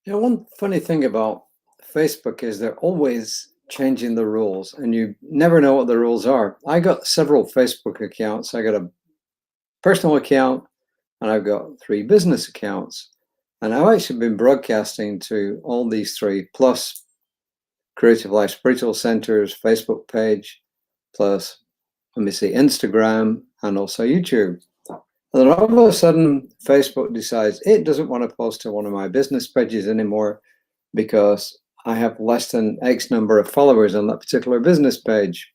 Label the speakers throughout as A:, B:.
A: One funny thing about Facebook is they're always changing the rules and you never know what the rules are. I got several Facebook accounts. I got a personal account and I've got 3 business accounts. And I've actually been broadcasting to all these 3 plus Creative Life Spiritual Center's Facebook page, plus, let me see, Instagram and also YouTube. And then all of a sudden, Facebook decides it doesn't want to post to one of my business pages anymore because I have less than X number of followers on that particular business page,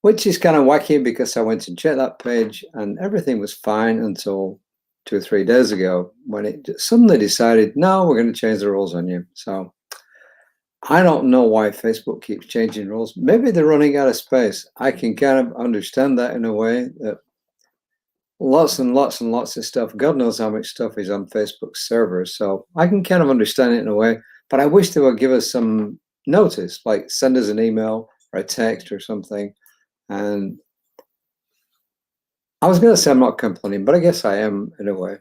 A: which is kind of wacky because I went to check that page and everything was fine until 2 or 3 days ago when it suddenly decided, no, we're going to change the rules on you. So I don't know why Facebook keeps changing rules. Maybe they're running out of space. I can kind of understand that in a way that lots and lots and lots of stuff. God knows how much stuff is on Facebook's servers. So I can kind of understand it in a way, but I wish they would give us some notice, like send us an email or a text or something. And I was going to say I'm not complaining, but I guess I am in a way.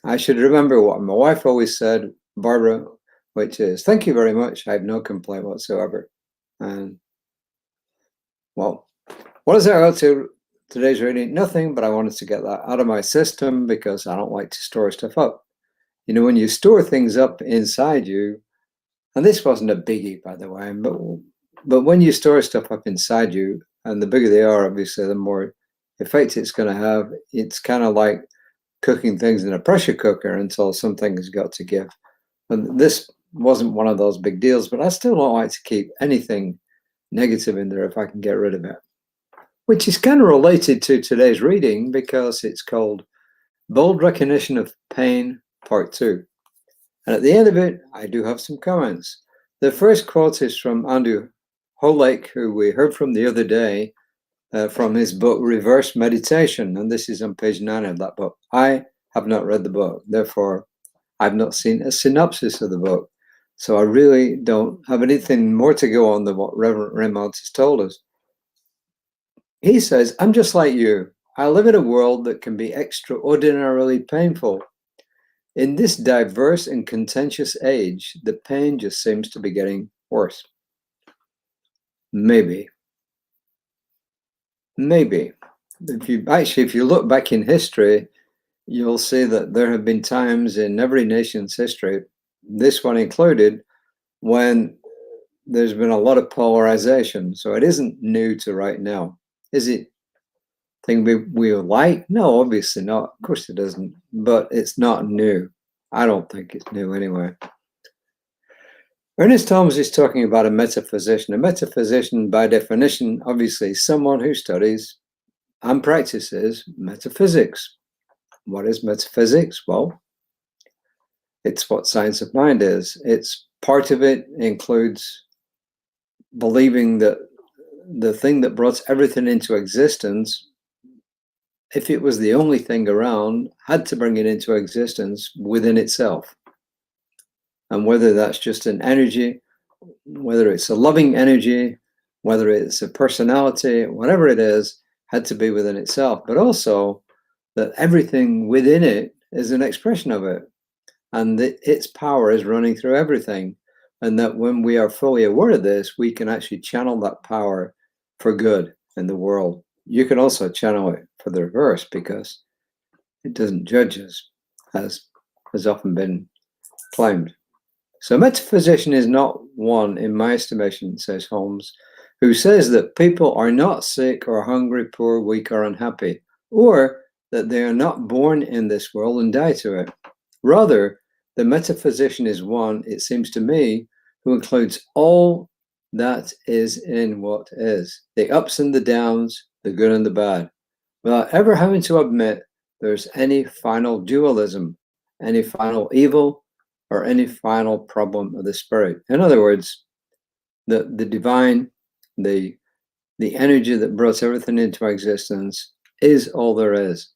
A: I should remember what my wife always said, Barbara, which is, thank you very much. I have no complaint whatsoever. And well, what does that go to? Today's reading, nothing, but I wanted to get that out of my system because I don't like to store stuff up. You know, when you store things up inside you, and this wasn't a biggie, by the way, but when you store stuff up inside you, and the bigger they are, obviously, the more effect it's going to have. It's kind of like cooking things in a pressure cooker until something has got to give. And this wasn't one of those big deals, but I still don't like to keep anything negative in there if I can get rid of it. Which is kind of related to today's reading because it's called Bold Recognition of Pain, Part 2. And at the end of it, I do have some comments. The first quote is from Andrew Holake, who we heard from the other day, from his book, Reverse Meditation. And this is on page 9 of that book. I have not read the book. Therefore, I've not seen a synopsis of the book. So I really don't have anything more to go on than what Reverend Reynolds has told us. He says, I'm just like you. I live in a world that can be extraordinarily painful. In this diverse and contentious age, the pain just seems to be getting worse. Maybe. If you look back in history, you'll see that there have been times in every nation's history, this one included, when there's been a lot of polarization. So it isn't new to right now. Is it thing we like? No, obviously not. Of course it doesn't. But it's not new. I don't think it's new anyway. Ernest Holmes is talking about a metaphysician. A metaphysician, by definition, obviously is someone who studies and practices metaphysics. What is metaphysics? Well, it's what science of mind is. It's part of it includes believing that the thing that brought everything into existence, if it was the only thing around, had to bring it into existence within itself. And whether that's just an energy, whether it's a loving energy, whether it's a personality, whatever it is, had to be within itself. But also that everything within it is an expression of it. And that its power is running through everything. And that when we are fully aware of this, we can actually channel that power for good in the world. You can also channel it for the reverse because it doesn't judge us, as has often been claimed. So metaphysician is not one, in my estimation, says Holmes, who says that people are not sick or hungry, poor, weak, or unhappy, or that they are not born in this world and die to it. Rather, the metaphysician is one, it seems to me, who includes all that is in what is, the ups and the downs, the good and the bad, without ever having to admit there's any final dualism, any final evil, or any final problem of the spirit. In other words, the divine, the energy that brought everything into existence is all there is.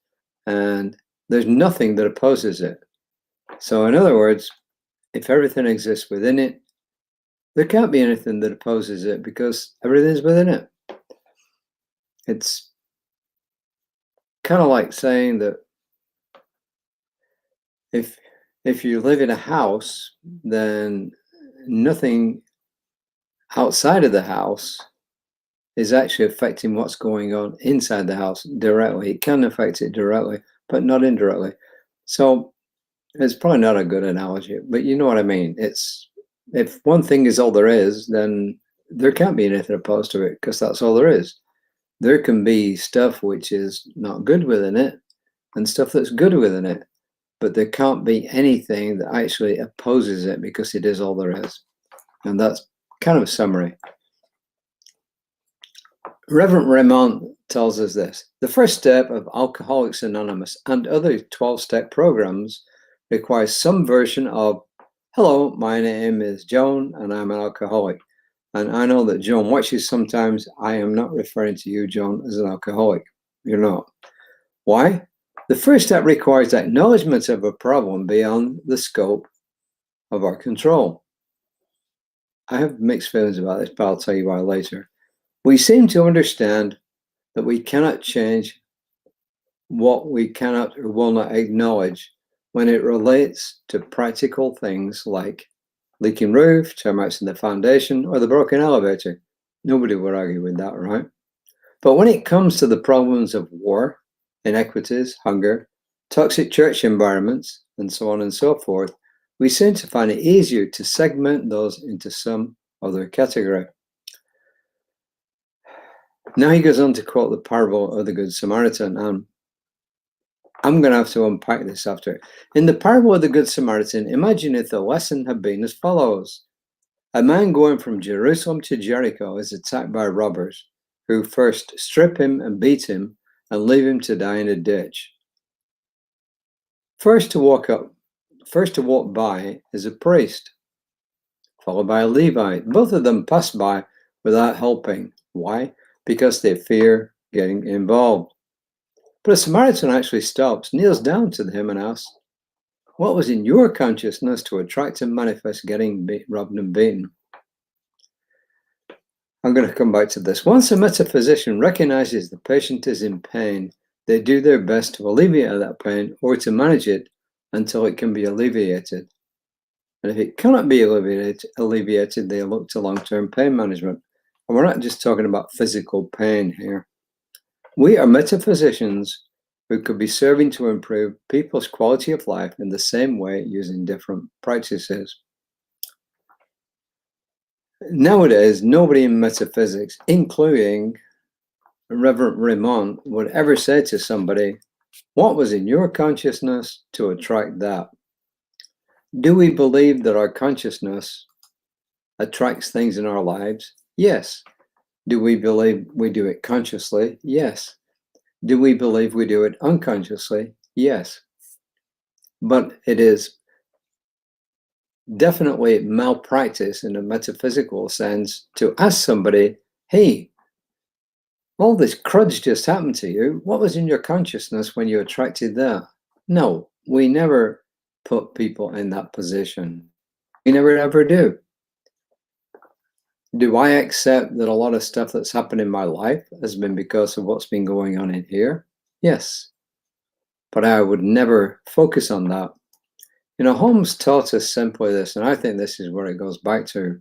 A: And there's nothing that opposes it. So in other words, if everything exists within it, there can't be anything that opposes it because everything's within it. It's kind of like saying that if If you live in a house, then nothing outside of the house is actually affecting what's going on inside the house directly. It can affect it directly, but not indirectly. So it's probably not a good analogy, but you know what I mean. It's, if one thing is all there is, then there can't be anything opposed to it, because that's all there is. There can be stuff which is not good within it and stuff that's good within it, but there can't be anything that actually opposes it, because it is all there is. And that's kind of a summary. Reverend Raymond tells us this: the first step of Alcoholics Anonymous and other 12-step programs requires some version of, hello, my name is Joan and I'm an alcoholic. And I know that Joan watches sometimes. I am not referring to you, Joan, as an alcoholic. You're not. Why? The first step requires acknowledgement of a problem beyond the scope of our control. I have mixed feelings about this, but I'll tell you why later. We seem to understand that we cannot change what we cannot or will not acknowledge when it relates to practical things like leaking roof, termites in the foundation, or the broken elevator. Nobody would argue with that, right? But when it comes to the problems of war, inequities, hunger, toxic church environments, and so on and so forth, we seem to find it easier to segment those into some other category. Now he goes on to quote the parable of the Good Samaritan, and I'm going to have to unpack this after. In the parable of the Good Samaritan, imagine if the lesson had been as follows. A man going from Jerusalem to Jericho is attacked by robbers, who first strip him and beat him and leave him to die in a ditch. First to walk by is a priest, followed by a Levite. Both of them pass by without helping. Why? Because they fear getting involved. But a Samaritan actually stops, kneels down to him and asks, what was in your consciousness to attract and manifest getting robbed and beaten? I'm going to come back to this. Once a metaphysician recognizes the patient is in pain, they do their best to alleviate that pain or to manage it until it can be alleviated. And if it cannot be alleviated, they look to long-term pain management. And we're not just talking about physical pain here. We are metaphysicians who could be serving to improve people's quality of life in the same way using different practices. Nowadays, nobody in metaphysics, including Reverend Raymond, would ever say to somebody, what was in your consciousness to attract that? Do we believe that our consciousness attracts things in our lives? Yes. Do we believe we do it consciously? Yes. Do we believe we do it unconsciously? Yes. But it is definitely malpractice in a metaphysical sense to ask somebody, hey, all this crudge just happened to you. What was in your consciousness when you attracted that? No, we never put people in that position. We never ever do. Do I accept that a lot of stuff that's happened in my life has been because of what's been going on in here? Yes. But I would never focus on that. You know, Holmes taught us simply this, and I think this is where it goes back to.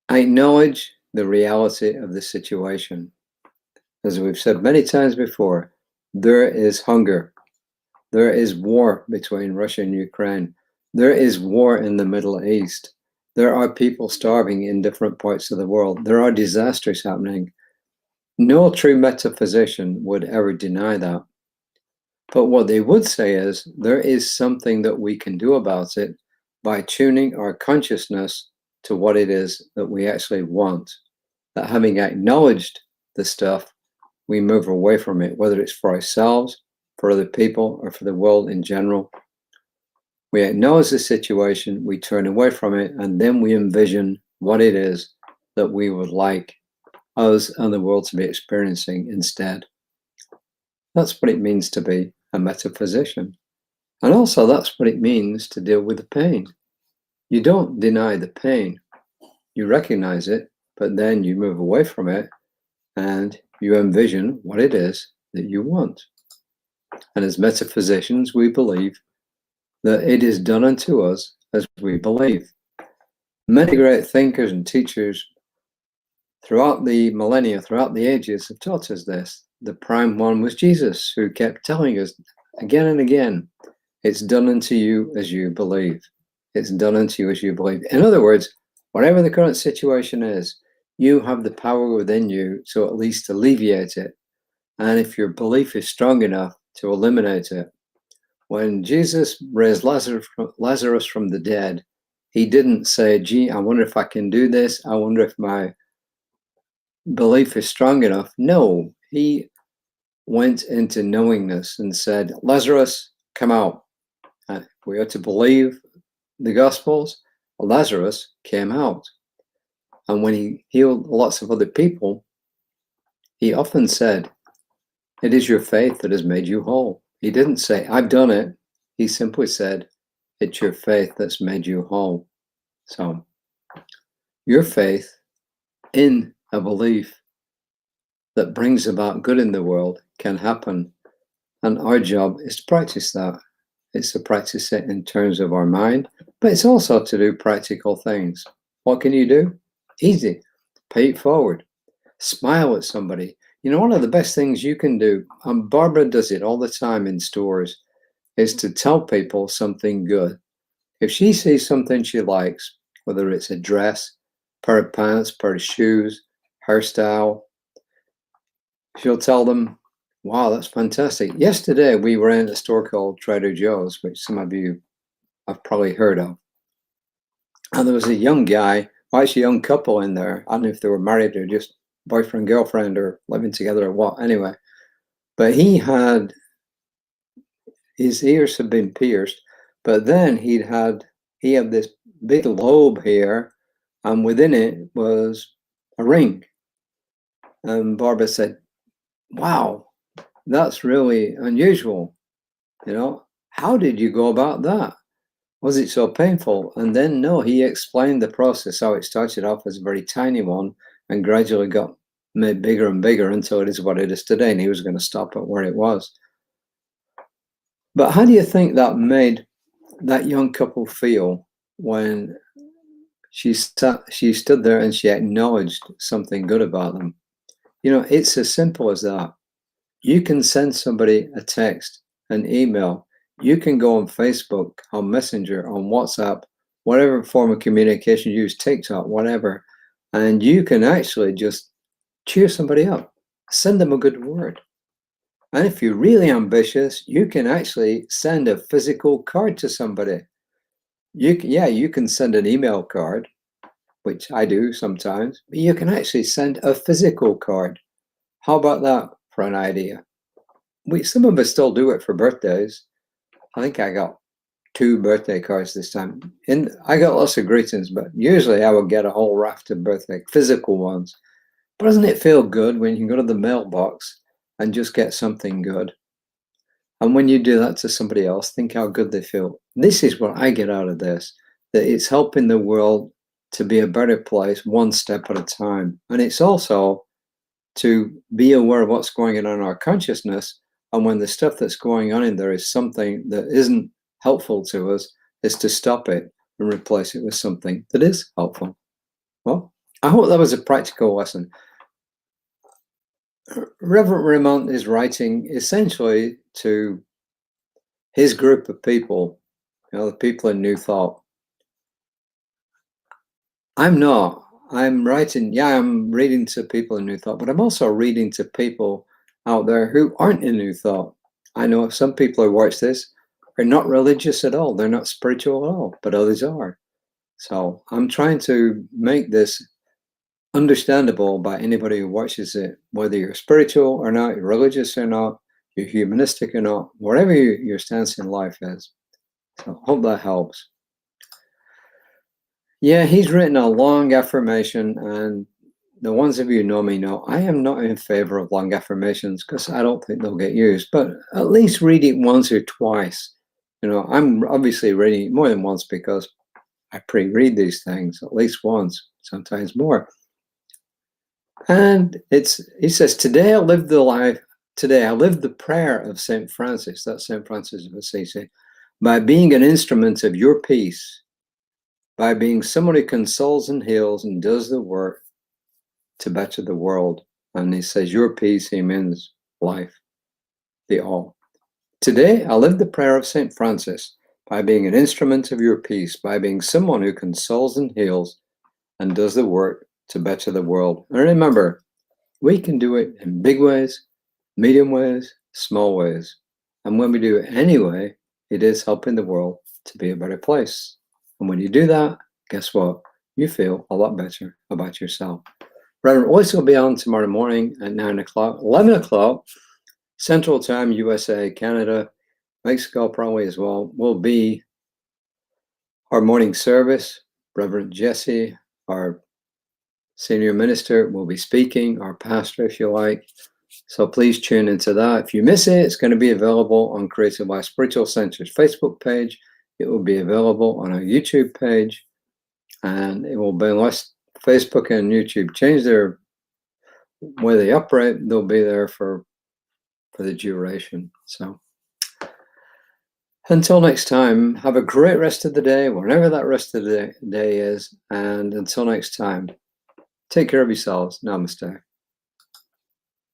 A: I acknowledge the reality of the situation. As we've said many times before, there is hunger. There is war between Russia and Ukraine. There is war in the Middle East. There are people starving in different parts of the world. There are disasters happening. No true metaphysician would ever deny that. But what they would say is there is something that we can do about it by tuning our consciousness to what it is that we actually want. That having acknowledged the stuff, we move away from it, whether it's for ourselves, for other people, or for the world in general. We acknowledge the situation, we turn away from it, and then we envision what it is that we would like us and the world to be experiencing instead. That's what it means to be a metaphysician. And also that's what it means to deal with the pain. You don't deny the pain. You recognize it, but then you move away from it and you envision what it is that you want. And as metaphysicians, we believe that it is done unto us as we believe. Many great thinkers and teachers throughout the millennia, throughout the ages, have taught us this. The prime one was Jesus, who kept telling us again and again, it's done unto you as you believe. It's done unto you as you believe. In other words, whatever the current situation is, you have the power within you to at least alleviate it. And if your belief is strong enough, to eliminate it. When Jesus raised Lazarus from the dead, he didn't say, gee, I wonder if I can do this. I wonder if my belief is strong enough. No, he went into knowingness and said, Lazarus, come out. If we are to believe the Gospels, Lazarus came out. And when he healed lots of other people, he often said, it is your faith that has made you whole. He didn't say, I've done it. He simply said, it's your faith that's made you whole. So your faith in a belief that brings about good in the world can happen. And our job is to practice that. It's to practice it in terms of our mind, but it's also to do practical things. What can you do? Easy. Pay it forward. Smile at somebody. You know, one of the best things you can do, and Barbara does it all the time in stores, is to tell people something good. If she sees something she likes, whether it's a dress, pair of pants, pair of shoes, hairstyle, she'll tell them, wow, that's fantastic. Yesterday, we were in a store called Trader Joe's, which some of you have probably heard of. And there was a young guy, well, actually a young couple in there. I don't know if they were married or just boyfriend, girlfriend, or living together or what. Anyway, but he had, his ears had been pierced, but then he had this big lobe here, and within it was a ring. And Barbara said, wow, that's really unusual. You know, how did you go about that? Was it so painful? And then, no, he explained the process, how it started off as a very tiny one and gradually got made bigger and bigger until it is what it is today. And he was going to stop at where it was. But how do you think that made that young couple feel when she stood there and she acknowledged something good about them? You know, it's as simple as that. You can send somebody a text, an email. You can go on Facebook, on Messenger, on WhatsApp, whatever form of communication you use, TikTok, whatever, and you can actually just cheer somebody up, send them a good word. And if you're really ambitious, you can actually send a physical card to somebody. You can send an email card, which I do sometimes, but you can actually send a physical card. How about that for an idea? Some of us still do it for birthdays. I think I got 2 birthday cards this time. And I got lots of greetings, but usually I would get a whole raft of birthday, physical ones. But doesn't it feel good when you can go to the mailbox and just get something good? And when you do that to somebody else, think how good they feel. This is what I get out of this, that it's helping the world to be a better place one step at a time. And it's also to be aware of what's going on in our consciousness. And when the stuff that's going on in there is something that isn't helpful to us, is to stop it and replace it with something that is helpful. Well, I hope that was a practical lesson. Reverend Remont is writing essentially to his group of people, you know, the people in New Thought. I'm not. I'm writing, I'm reading to people in New Thought, but I'm also reading to people out there who aren't in New Thought. I know some people who watch this are not religious at all. They're not spiritual at all, but others are. So I'm trying to make this understandable by anybody who watches it, whether you're spiritual or not, you're religious or not, you're humanistic or not, whatever your stance in life is. So I hope that helps. Yeah, he's written a long affirmation, and the ones of you who know me know I am not in favor of long affirmations because I don't think they'll get used, but at least read it once or twice. You know, I'm obviously reading it more than once because I pre-read these things at least once, sometimes more. And he says, today I lived the prayer of St. Francis. That's St. Francis of Assisi. by being an instrument of your peace, by being someone who consoles and heals and does the work to better the world. And he says, your peace, he means life, the all. Today, I live the prayer of St. Francis, by being an instrument of your peace, by being someone who consoles and heals and does the work to better the world. And remember, we can do it in big ways, medium ways, small ways. And when we do it anyway, it is helping the world to be a better place. And when you do that, guess what? You feel a lot better about yourself. Reverend Royce will be on tomorrow morning at 9 o'clock, 11 o'clock, Central Time, USA, Canada, Mexico probably as well, will be our morning service. Reverend Jesse, our senior minister, will be speaking, our pastor, if you like. So please tune into that. If you miss it, it's going to be available on Creative Life Spiritual Center's Facebook page. It will be available on our YouTube page. And it will be, unless Facebook and YouTube change their way they operate, they'll be there for the duration. So until next time, have a great rest of the day, whenever that rest of the day is. And until next time, take care of yourselves. Namaste.